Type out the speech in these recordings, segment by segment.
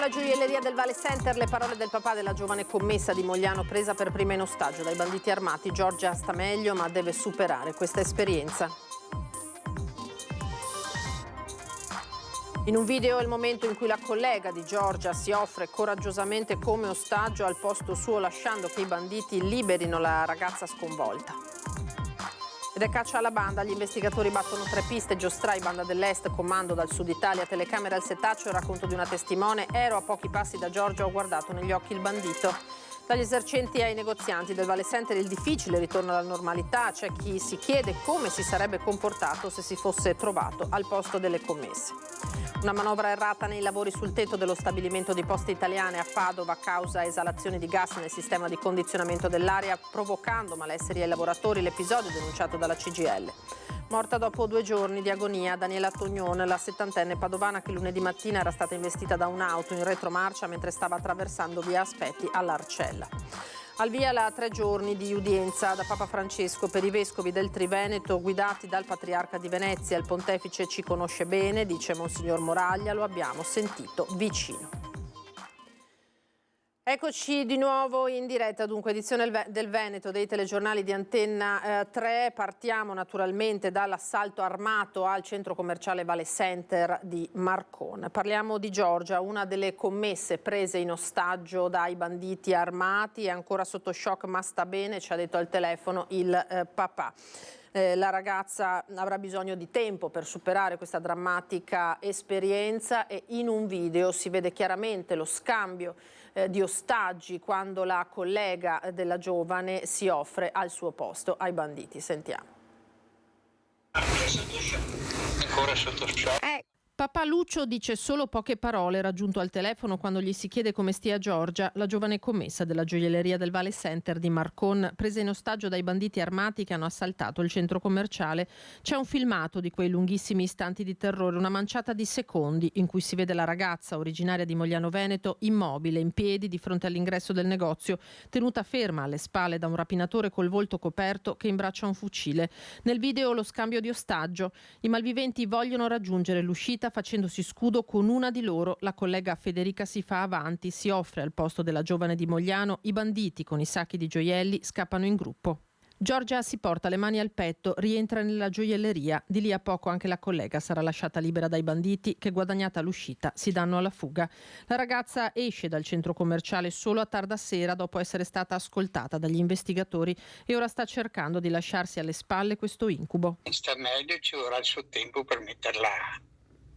Alla gioielleria del Vale Center le parole del papà della giovane commessa di Mogliano presa per prima in ostaggio dai banditi armati. Giorgia sta meglio ma deve superare questa esperienza. In un video è il momento in cui la collega di Giorgia si offre coraggiosamente come ostaggio al posto suo, lasciando che i banditi liberino la ragazza sconvolta. Ed è caccia alla banda, gli investigatori battono 3 piste, Giostrai, Banda dell'Est, comando dal sud Italia, telecamera al setaccio, racconto di una testimone, ero a pochi passi da Giorgia, ho guardato negli occhi il bandito. Dagli esercenti ai negozianti del Vale Center il difficile ritorno alla normalità, c'è chi si chiede come si sarebbe comportato se si fosse trovato al posto delle commesse. Una manovra errata nei lavori sul tetto dello stabilimento di Poste Italiane a Padova causa esalazione di gas nel sistema di condizionamento dell'aria, provocando malesseri ai lavoratori, l'episodio denunciato dalla CGIL. Morta dopo 2 giorni di agonia Daniela Tognon, la 70enne padovana che lunedì mattina era stata investita da un'auto in retromarcia mentre stava attraversando via Aspetti all'Arcella. Al via la 3 giorni di udienza da Papa Francesco per i vescovi del Triveneto guidati dal Patriarca di Venezia. Il pontefice ci conosce bene, dice Monsignor Moraglia, lo abbiamo sentito vicino. Eccoci di nuovo in diretta, dunque edizione del Veneto dei telegiornali di Antenna 3. Partiamo naturalmente dall'assalto armato al centro commerciale Vale Center di Marcon. Parliamo di Giorgia, una delle commesse prese in ostaggio dai banditi armati, è ancora sotto shock ma sta bene, ci ha detto al telefono il papà. La ragazza avrà bisogno di tempo per superare questa drammatica esperienza e in un video si vede chiaramente lo scambio di ostaggi quando la collega della giovane si offre al suo posto ai banditi. Sentiamo. Ancora sotto shock. Papà Lucio dice solo poche parole raggiunto al telefono quando gli si chiede come stia Giorgia, la giovane commessa della gioielleria del Vale Center di Marcon, presa in ostaggio dai banditi armati che hanno assaltato il centro commerciale. C'è un filmato di quei lunghissimi istanti di terrore, una manciata di secondi in cui si vede la ragazza originaria di Mogliano Veneto immobile, in piedi di fronte all'ingresso del negozio, tenuta ferma alle spalle da un rapinatore col volto coperto che imbraccia un fucile. Nel video lo scambio di ostaggio. I malviventi vogliono raggiungere l'uscita facendosi scudo con una di loro. La collega Federica si fa avanti, si offre al posto della giovane di Mogliano. I banditi con i sacchi di gioielli scappano in gruppo. Giorgia si porta le mani al petto, rientra nella gioielleria. Di lì a poco anche la collega sarà lasciata libera dai banditi che, guadagnata l'uscita, si danno alla fuga. La ragazza esce dal centro commerciale solo a tarda sera dopo essere stata ascoltata dagli investigatori e ora sta cercando di lasciarsi alle spalle questo incubo. Sta meglio, ci vorrà il suo tempo per metterla,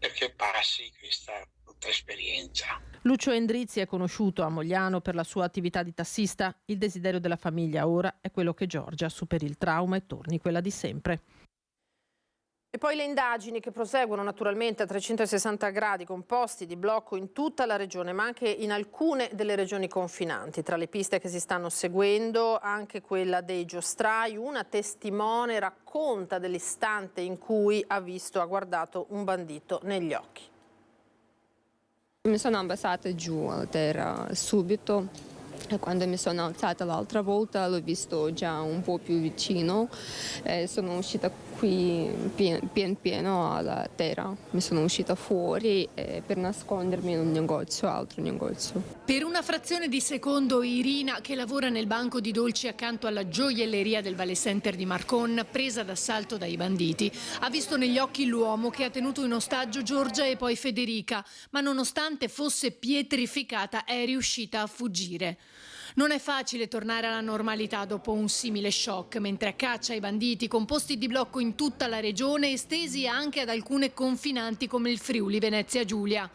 perché passi questa brutta esperienza. Lucio Endrizzi è conosciuto a Mogliano per la sua attività di tassista. Il desiderio della famiglia ora è quello che Giorgia superi il trauma e torni quella di sempre. E poi le indagini che proseguono naturalmente a 360 gradi con posti di blocco in tutta la regione, ma anche in alcune delle regioni confinanti. Tra le piste che si stanno seguendo anche quella dei Giostrai. Una testimone racconta dell'istante in cui ha guardato un bandito negli occhi. Mi sono abbassata giù a terra subito e quando mi sono alzata l'altra volta l'ho visto già un po' più vicino e sono uscita qui pieno alla terra. Mi sono uscita fuori per nascondermi in un negozio, altro negozio. Per una frazione di secondo Irina, che lavora nel banco di dolci accanto alla gioielleria del Vale Center di Marcon, presa d'assalto dai banditi, ha visto negli occhi l'uomo che ha tenuto in ostaggio Giorgia e poi Federica, ma nonostante fosse pietrificata è riuscita a fuggire. Non è facile tornare alla normalità dopo un simile shock, mentre a caccia ai banditi con posti di blocco in tutta la regione, estesi anche ad alcune confinanti come il Friuli Venezia Giulia.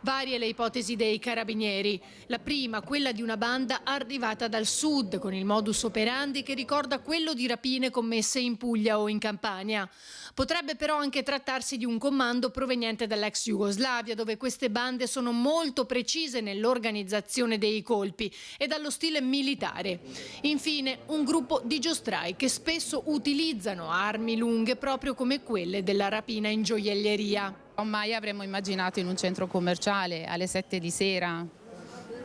Varie le ipotesi dei carabinieri. La prima, quella di una banda arrivata dal sud, con il modus operandi che ricorda quello di rapine commesse in Puglia o in Campania. Potrebbe però anche trattarsi di un comando proveniente dall'ex Jugoslavia, dove queste bande sono molto precise nell'organizzazione dei colpi e dallo stile militare. Infine, un gruppo di giostrai che spesso utilizzano armi lunghe proprio come quelle della rapina in gioielleria. Mai avremmo immaginato in un centro commerciale alle 7 di sera,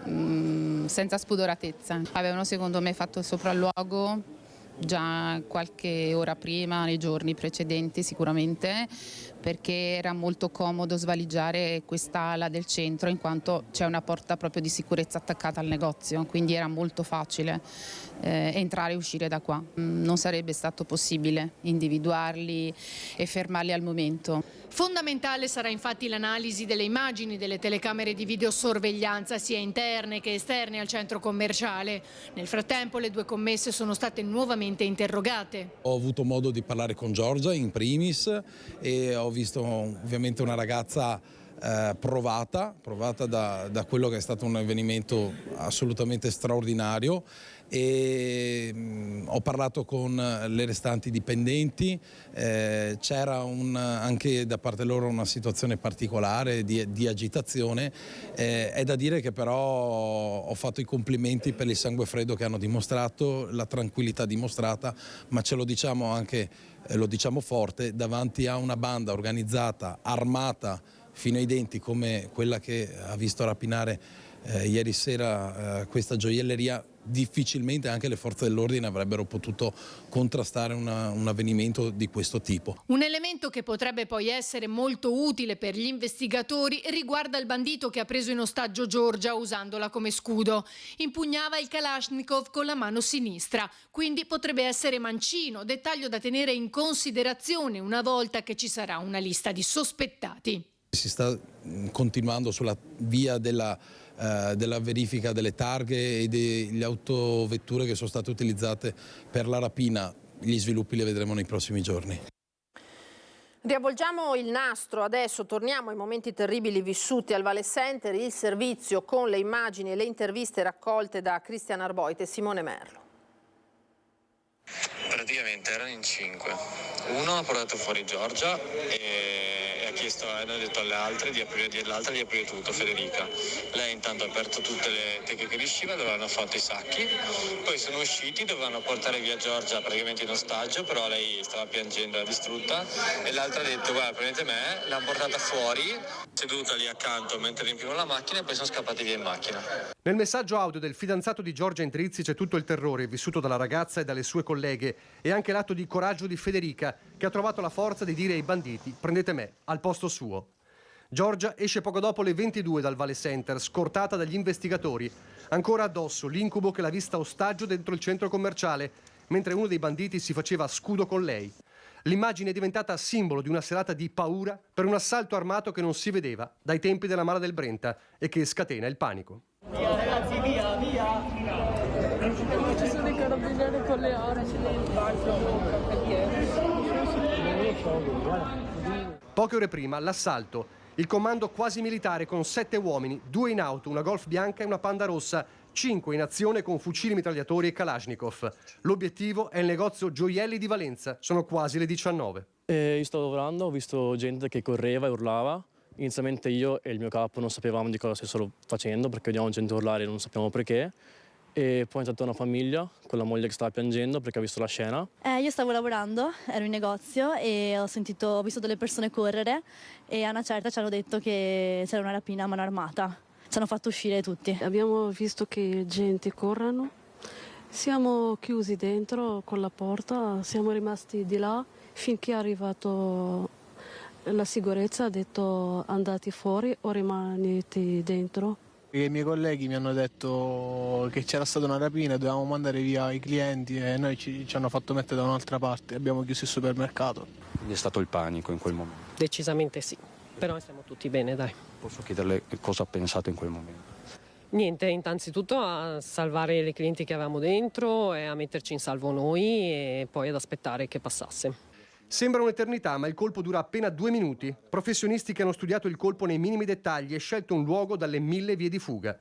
senza spudoratezza. Avevano secondo me fatto il sopralluogo già qualche ora prima, nei giorni precedenti sicuramente, perché era molto comodo svaligiare quest'ala del centro in quanto c'è una porta proprio di sicurezza attaccata al negozio, quindi era molto facile entrare e uscire da qua. Non sarebbe stato possibile individuarli e fermarli al momento. Fondamentale sarà infatti l'analisi delle immagini delle telecamere di videosorveglianza sia interne che esterne al centro commerciale. Nel frattempo le due commesse sono state nuovamente interrogate. Ho avuto modo di parlare con Giorgia in primis e ho visto ovviamente una ragazza provata da quello che è stato un avvenimento assolutamente straordinario, e ho parlato con le restanti dipendenti. C'era anche da parte loro una situazione particolare di agitazione. È da dire che però ho fatto i complimenti per il sangue freddo che hanno dimostrato, la tranquillità dimostrata, ma ce lo diciamo anche, lo diciamo forte, davanti a una banda organizzata, armata fino ai denti come quella che ha visto rapinare ieri sera questa gioielleria. Difficilmente anche le forze dell'ordine avrebbero potuto contrastare un avvenimento di questo tipo. Un elemento che potrebbe poi essere molto utile per gli investigatori riguarda il bandito che ha preso in ostaggio Giorgia usandola come scudo. Impugnava il Kalashnikov con la mano sinistra, quindi potrebbe essere mancino, dettaglio da tenere in considerazione una volta che ci sarà una lista di sospettati. Si sta continuando sulla via della verifica delle targhe e delle autovetture che sono state utilizzate per la rapina. Gli sviluppi li vedremo nei prossimi giorni. Riavvolgiamo il nastro, adesso torniamo ai momenti terribili vissuti al Vale Center, il servizio con le immagini e le interviste raccolte da Cristian Arboit e Simone Merlo. Praticamente erano in 5. Uno ha portato fuori Giorgia e ha chiesto, hanno detto alle altre di aprire, l'altra di aprire tutto, Federica. Lei intanto ha aperto tutte le teche che riusciva, dove hanno fatto i sacchi. Poi sono usciti, dovevano portare via Giorgia praticamente in ostaggio, però lei stava piangendo, era distrutta. E l'altra ha detto, guarda, prendete me, l'hanno portata fuori, seduta lì accanto mentre riempivano la macchina, e poi sono scappati via in macchina. Nel messaggio audio del fidanzato di Giorgia Endrizzi c'è tutto il terrore vissuto dalla ragazza e dalle sue colleghe, e anche l'atto di coraggio di Federica, che ha trovato la forza di dire ai banditi prendete me al posto suo. Giorgia esce poco dopo le 22 dal Vale Center, scortata dagli investigatori. Ancora addosso l'incubo che l'ha vista ostaggio dentro il centro commerciale, mentre uno dei banditi si faceva scudo con lei. L'immagine è diventata simbolo di una serata di paura per un assalto armato che non si vedeva dai tempi della Mala del Brenta e che scatena il panico. Via ragazzi, via, via! Ci sono i carabinieri con le armi nel Poche ore prima, l'assalto. Il comando quasi militare con 7 uomini, 2 in auto, una Golf bianca e una Panda rossa, 5 in azione con fucili mitragliatori e Kalashnikov. L'obiettivo è il negozio Gioielli di Valenza. Sono quasi le 19. Io stavo lavorando, ho visto gente che correva e urlava. Inizialmente io e il mio capo non sapevamo di cosa stessero facendo, perché vediamo gente urlare e non sappiamo perché. E poi è entrata una famiglia con la moglie che stava piangendo perché ha visto la scena. Io stavo lavorando, ero in negozio e ho visto delle persone correre, e a una certa ci hanno detto che c'era una rapina a mano armata. Ci hanno fatto uscire tutti. Abbiamo visto che gente corrono, siamo chiusi dentro con la porta, siamo rimasti di là finché è arrivato la sicurezza, ha detto andate fuori o rimanete dentro. I miei colleghi mi hanno detto che c'era stata una rapina, dovevamo mandare via i clienti e noi ci hanno fatto mettere da un'altra parte, abbiamo chiuso il supermercato. Quindi è stato il panico in quel momento? Decisamente sì, però stiamo tutti bene, dai. Posso chiederle cosa ha pensato in quel momento? Niente, innanzitutto a salvare le clienti che avevamo dentro e a metterci in salvo noi e poi ad aspettare che passasse. Sembra un'eternità, ma il colpo dura appena 2 minuti. Professionisti che hanno studiato il colpo nei minimi dettagli e scelto un luogo dalle 1000 vie di fuga.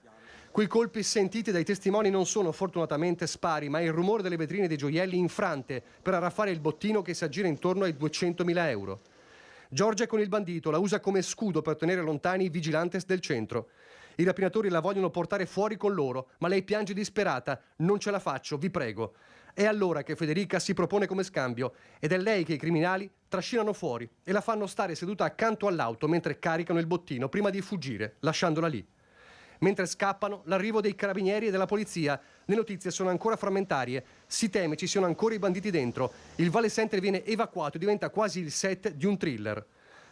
Quei colpi sentiti dai testimoni non sono fortunatamente spari, ma il rumore delle vetrine dei gioielli infrante per arraffare il bottino che si aggira intorno ai 200.000 euro. Giorgia è con il bandito, la usa come scudo per tenere lontani i vigilantes del centro. I rapinatori la vogliono portare fuori con loro, ma lei piange disperata. Non ce la faccio, vi prego. È allora che Federica si propone come scambio ed è lei che i criminali trascinano fuori e la fanno stare seduta accanto all'auto mentre caricano il bottino prima di fuggire, lasciandola lì. Mentre scappano, l'arrivo dei carabinieri e della polizia. Le notizie sono ancora frammentarie. Si teme ci siano ancora i banditi dentro. Il Vale Center viene evacuato e diventa quasi il set di un thriller.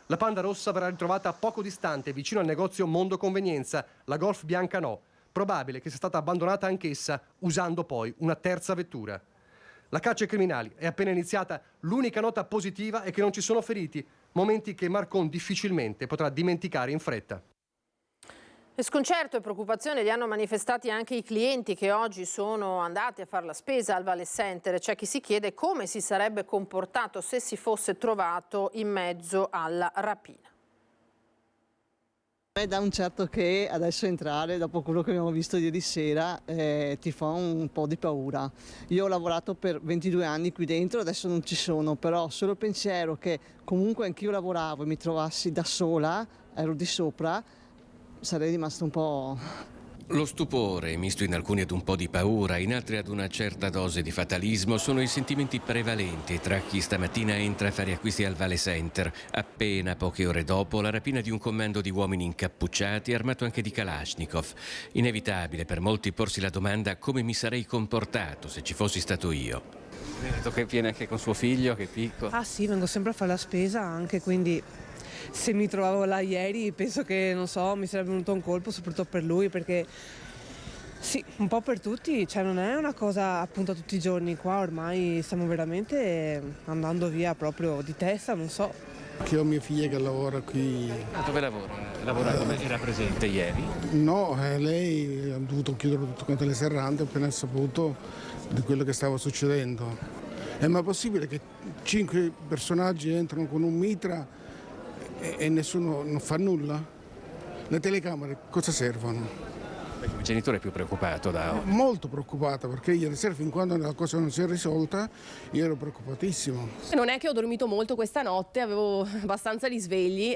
La Panda rossa verrà ritrovata poco distante, vicino al negozio Mondo Convenienza. La Golf bianca no. Probabile che sia stata abbandonata anch'essa, usando poi una terza vettura. La caccia ai criminali è appena iniziata. L'unica nota positiva è che non ci sono feriti, momenti che Marcon difficilmente potrà dimenticare in fretta. E sconcerto e preoccupazione li hanno manifestati anche i clienti che oggi sono andati a fare la spesa al Valle Center. C'è chi si chiede come si sarebbe comportato se si fosse trovato in mezzo alla rapina. Da un certo che adesso entrare, dopo quello che abbiamo visto ieri sera, ti fa un po' di paura. Io ho lavorato per 22 anni qui dentro, adesso non ci sono, però solo il pensiero che comunque anch'io lavoravo e mi trovassi da sola, ero di sopra, sarei rimasto un po'... Lo stupore, misto in alcuni ad un po' di paura, in altri ad una certa dose di fatalismo, sono i sentimenti prevalenti tra chi stamattina entra a fare acquisti al Valle Center. Appena poche ore dopo la rapina di un comando di uomini incappucciati armato anche di Kalashnikov. Inevitabile per molti porsi la domanda come mi sarei comportato se ci fossi stato io. Mi ha detto che viene anche con suo figlio, che è piccolo. Ah sì, vengo sempre a fare la spesa anche, quindi se mi trovavo là ieri penso che, non so, mi sarebbe venuto un colpo soprattutto per lui, perché sì, un po' per tutti, cioè non è una cosa appunto tutti i giorni qua, ormai stiamo veramente andando via proprio di testa, non so. Che ho mia figlia che lavora qui. Dove lavora? Era presente ieri? No, lei ha dovuto chiudere tutto quanto le serrande appena saputo di quello che stava succedendo. Ma è possibile che 5 personaggi entrano con un mitra e nessuno non fa nulla? Le telecamere cosa servono? Il genitore è più preoccupato Molto preoccupata, perché ieri sera fin quando la cosa non si è risolta io ero preoccupatissimo. Non è che ho dormito molto questa notte, avevo abbastanza risvegli,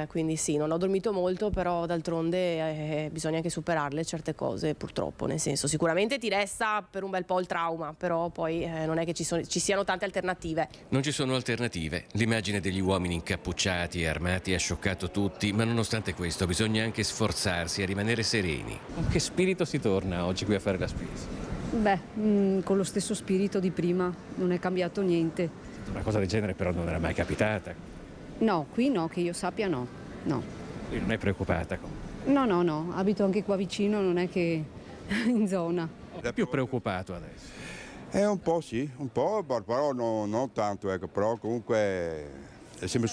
quindi sì, non ho dormito molto, però d'altronde bisogna anche superarle certe cose purtroppo, nel senso sicuramente ti resta per un bel po' il trauma, però poi non è che ci siano tante alternative. Non ci sono alternative. L'immagine degli uomini incappucciati e armati ha scioccato tutti, ma nonostante questo bisogna anche sforzarsi a rimanere sereni. Con che spirito si torna oggi qui a fare la spesa? Beh, con lo stesso spirito di prima, non è cambiato niente. Una cosa del genere però non era mai capitata. No, qui no, che io sappia no. Quindi non è preoccupata? No, abito anche qua vicino, non è che in zona. È più preoccupato adesso? Un po' sì, un po', però non tanto, ecco, però comunque è sempre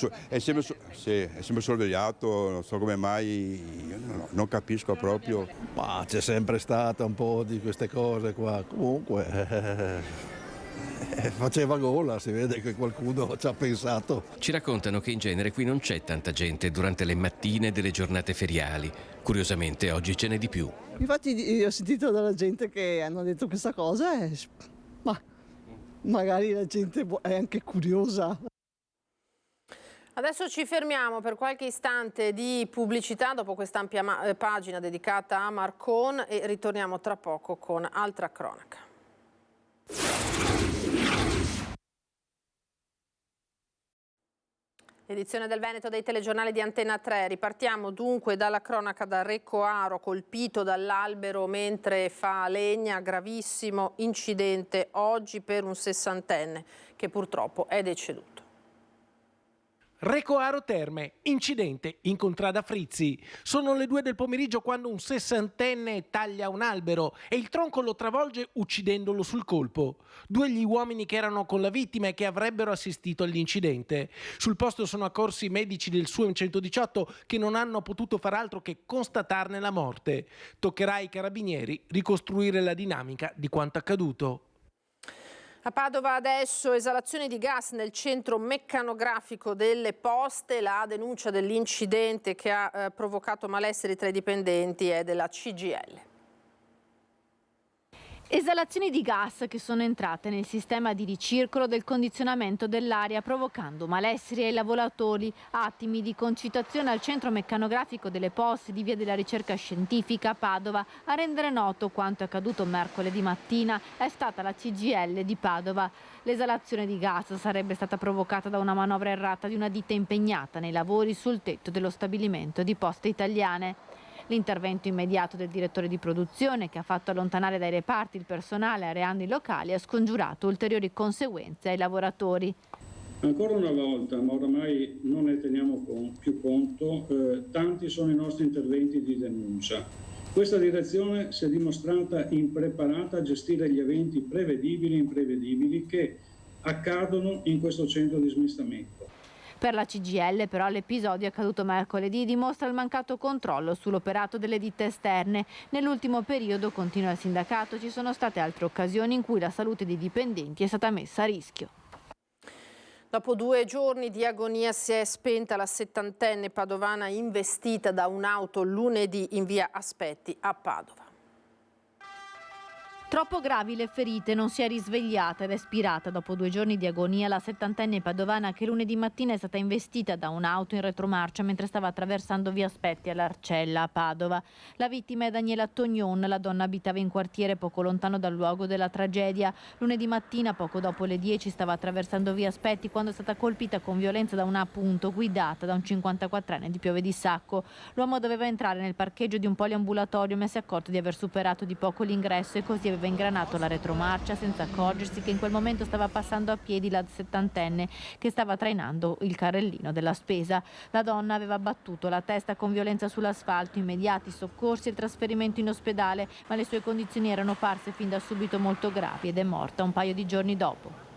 sorvegliato, non so come mai, non capisco proprio. Ma c'è sempre stata un po' di queste cose qua, comunque faceva gola, si vede che qualcuno ci ha pensato. Ci raccontano che in genere qui non c'è tanta gente durante le mattine delle giornate feriali. Curiosamente oggi ce n'è di più. Infatti io ho sentito dalla gente che hanno detto questa cosa ma magari la gente è anche curiosa. Adesso ci fermiamo per qualche istante di pubblicità dopo questa ampia pagina dedicata a Marcon e ritorniamo tra poco con altra cronaca. Edizione del Veneto dei telegiornali di Antenna 3. Ripartiamo dunque dalla cronaca da Recoaro, colpito dall'albero mentre fa legna. Gravissimo incidente oggi per un 60enne che purtroppo è deceduto. Recoaro Terme, incidente in contrada Frizzi. Sono le 2 del pomeriggio quando un 60enne taglia un albero e il tronco lo travolge uccidendolo sul colpo. 2 gli uomini che erano con la vittima e che avrebbero assistito all'incidente. Sul posto sono accorsi i medici del SUEM 118 che non hanno potuto far altro che constatarne la morte. Toccherà ai carabinieri ricostruire la dinamica di quanto accaduto. A Padova adesso esalazione di gas nel centro meccanografico delle poste. La denuncia dell'incidente che ha provocato malessere tra i dipendenti è della CGIL. Esalazioni di gas che sono entrate nel sistema di ricircolo del condizionamento dell'aria provocando malesseri ai lavoratori. Attimi di concitazione al centro meccanografico delle poste di Via della Ricerca Scientifica a Padova. A rendere noto quanto è accaduto mercoledì mattina è stata la CGIL di Padova. L'esalazione di gas sarebbe stata provocata da una manovra errata di una ditta impegnata nei lavori sul tetto dello stabilimento di Poste Italiane. L'intervento immediato del direttore di produzione, che ha fatto allontanare dai reparti il personale areando i locali, ha scongiurato ulteriori conseguenze ai lavoratori. Ancora una volta, ma oramai non ne teniamo più conto, tanti sono i nostri interventi di denuncia. Questa direzione si è dimostrata impreparata a gestire gli eventi prevedibili e imprevedibili che accadono in questo centro di smistamento. Per la CGIL però l'episodio accaduto mercoledì dimostra il mancato controllo sull'operato delle ditte esterne. Nell'ultimo periodo, continua il sindacato, ci sono state altre occasioni in cui la salute dei dipendenti è stata messa a rischio. Dopo 2 giorni di agonia si è spenta la 70enne padovana investita da un'auto lunedì in via Aspetti a Padova. Troppo gravi le ferite, non si è risvegliata ed è spirata dopo 2 giorni di agonia la 70enne padovana che lunedì mattina è stata investita da un'auto in retromarcia mentre stava attraversando via Aspetti all'Arcella a Padova. La vittima è Daniela Tognon, la donna abitava in quartiere poco lontano dal luogo della tragedia. Lunedì mattina, poco dopo le 10, stava attraversando via Aspetti quando è stata colpita con violenza da una guidata da un 54enne di Piove di Sacco. L'uomo doveva entrare nel parcheggio di un poliambulatorio ma si è accorto di aver superato di poco l'ingresso e così aveva ingranato la retromarcia senza accorgersi che in quel momento stava passando a piedi la 70enne che stava trainando il carrellino della spesa. La donna aveva battuto la testa con violenza sull'asfalto, immediati soccorsi e trasferimento in ospedale, ma le sue condizioni erano parse fin da subito molto gravi ed è morta un paio di giorni dopo.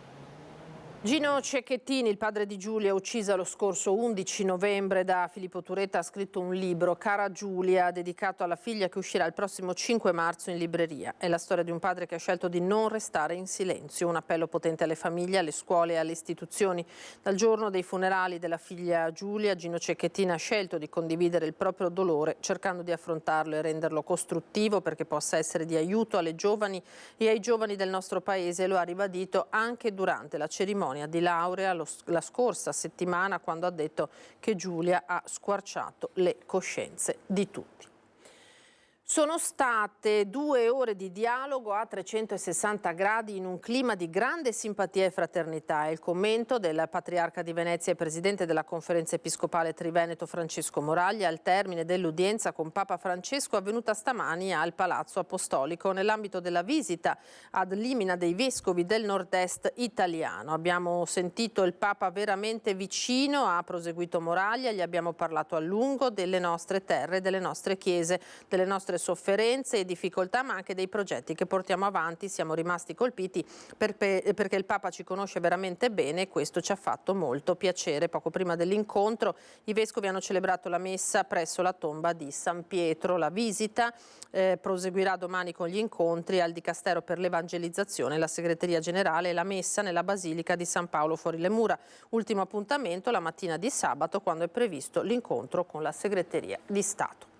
Gino Cecchetini, il padre di Giulia, uccisa lo scorso 11 novembre da Filippo Turetta, ha scritto un libro, Cara Giulia, dedicato alla figlia, che uscirà il prossimo 5 marzo in libreria. È la storia di un padre che ha scelto di non restare in silenzio, un appello potente alle famiglie, alle scuole e alle istituzioni. Dal giorno dei funerali della figlia Giulia, Gino Cecchetini ha scelto di condividere il proprio dolore, cercando di affrontarlo e renderlo costruttivo perché possa essere di aiuto alle giovani e ai giovani del nostro paese. Lo ha ribadito anche durante la cerimonia di laurea la scorsa settimana, quando ha detto che Giulia ha squarciato le coscienze di tutti. Sono state 2 ore di dialogo a 360 gradi in un clima di grande simpatia e fraternità. È il commento del Patriarca di Venezia e Presidente della Conferenza Episcopale Triveneto Francesco Moraglia al termine dell'udienza con Papa Francesco avvenuta stamani al Palazzo Apostolico nell'ambito della visita ad Limina dei Vescovi del nord-est italiano. Abbiamo sentito il Papa veramente vicino, ha proseguito Moraglia, gli abbiamo parlato a lungo delle nostre terre, delle nostre chiese, delle nostre sofferenze e difficoltà, ma anche dei progetti che portiamo avanti. Siamo rimasti colpiti perché il Papa ci conosce veramente bene e questo ci ha fatto molto piacere. Poco prima dell'incontro i vescovi hanno celebrato la messa presso la tomba di San Pietro. La visita proseguirà domani con gli incontri al Dicastero per l'Evangelizzazione, la Segreteria Generale e la messa nella Basilica di San Paolo fuori le mura. Ultimo appuntamento la mattina di sabato, quando è previsto l'incontro con la Segreteria di Stato.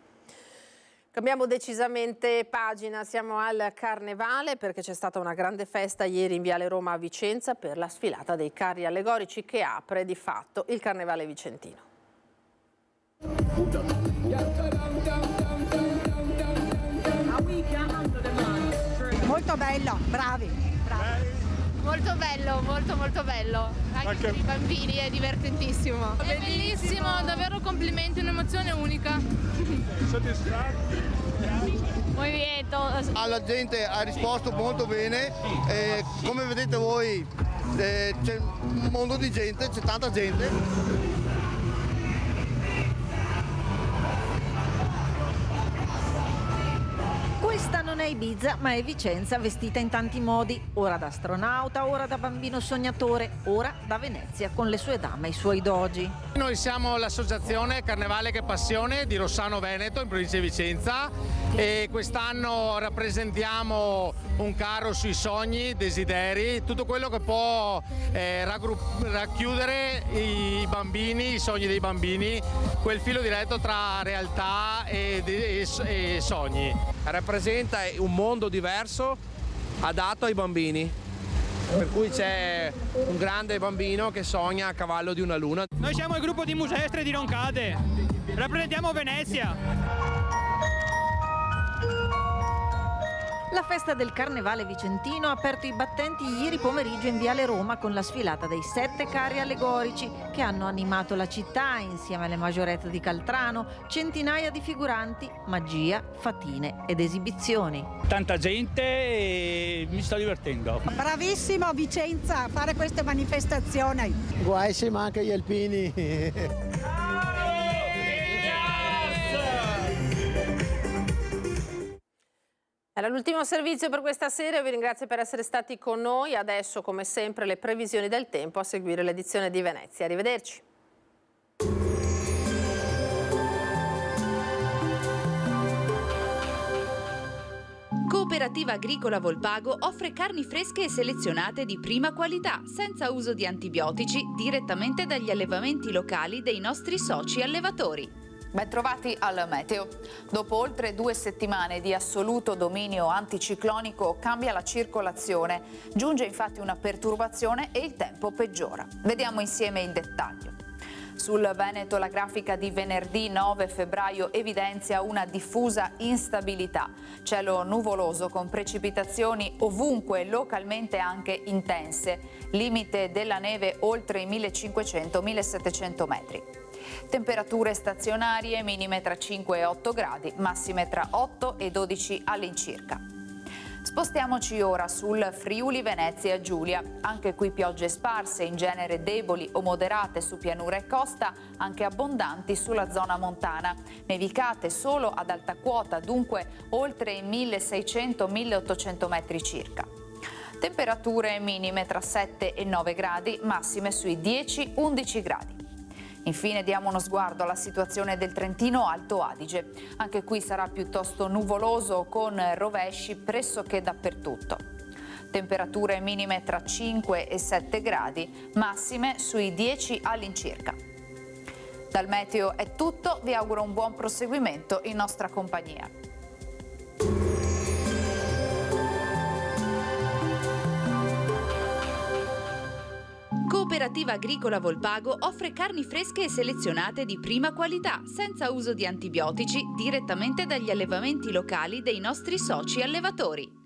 Cambiamo decisamente pagina, siamo al Carnevale perché c'è stata una grande festa ieri in Viale Roma a Vicenza per la sfilata dei carri allegorici che apre di fatto il Carnevale vicentino. Molto bello, bravi. Molto bello, molto bello, anche per i bambini è divertentissimo. È bellissimo, davvero complimenti, un'emozione unica. Soddisfatti? Movimento. La gente ha risposto molto bene, come vedete voi c'è un mondo di gente, c'è tanta gente. Questa non è Ibiza, ma è Vicenza, vestita in tanti modi, ora da astronauta, ora da bambino sognatore, ora da Venezia con le sue dame e i suoi dogi. Noi siamo l'associazione Carnevale che Passione di Rossano Veneto in provincia di Vicenza e quest'anno rappresentiamo un carro sui sogni, desideri, tutto quello che può racchiudere i bambini, i sogni dei bambini, quel filo diretto tra realtà e sogni. Rappresenta un mondo diverso adatto ai bambini, per cui c'è un grande bambino che sogna a cavallo di una luna. Noi siamo il gruppo di Musestre di Roncade, rappresentiamo Venezia. La festa del Carnevale vicentino ha aperto i battenti ieri pomeriggio in Viale Roma con la sfilata dei 7 carri allegorici che hanno animato la città insieme alle maggiorette di Caltrano, centinaia di figuranti, magia, fatine ed esibizioni. Tanta gente e mi sto divertendo. Bravissimo Vicenza a fare queste manifestazioni. Guai se manca gli alpini. Era l'ultimo servizio per questa sera, vi ringrazio per essere stati con noi. Adesso, come sempre, le previsioni del tempo, a seguire l'edizione di Venezia. Arrivederci. Cooperativa Agricola Volpago offre carni fresche e selezionate di prima qualità, senza uso di antibiotici, direttamente dagli allevamenti locali dei nostri soci allevatori. Bentrovati al meteo. Dopo oltre 2 settimane di assoluto dominio anticiclonico cambia la circolazione. Giunge infatti una perturbazione e il tempo peggiora. Vediamo insieme il dettaglio. Sul Veneto la grafica di venerdì 9 febbraio evidenzia una diffusa instabilità. Cielo nuvoloso con precipitazioni ovunque, localmente anche intense. Limite della neve oltre i 1500-1700 metri. Temperature stazionarie minime tra 5 e 8 gradi, massime tra 8 e 12 all'incirca. Spostiamoci ora sul Friuli Venezia Giulia. Anche qui piogge sparse, in genere deboli o moderate su pianura e costa, anche abbondanti sulla zona montana. Nevicate solo ad alta quota, dunque oltre i 1600-1800 metri circa. Temperature minime tra 7 e 9 gradi, massime sui 10-11 gradi. Infine diamo uno sguardo alla situazione del Trentino Alto Adige. Anche qui sarà piuttosto nuvoloso con rovesci pressoché dappertutto. Temperature minime tra 5 e 7 gradi, massime sui 10 all'incirca. Dal meteo è tutto, vi auguro un buon proseguimento in nostra compagnia. Cooperativa Agricola Volpago offre carni fresche e selezionate di prima qualità, senza uso di antibiotici, direttamente dagli allevamenti locali dei nostri soci allevatori.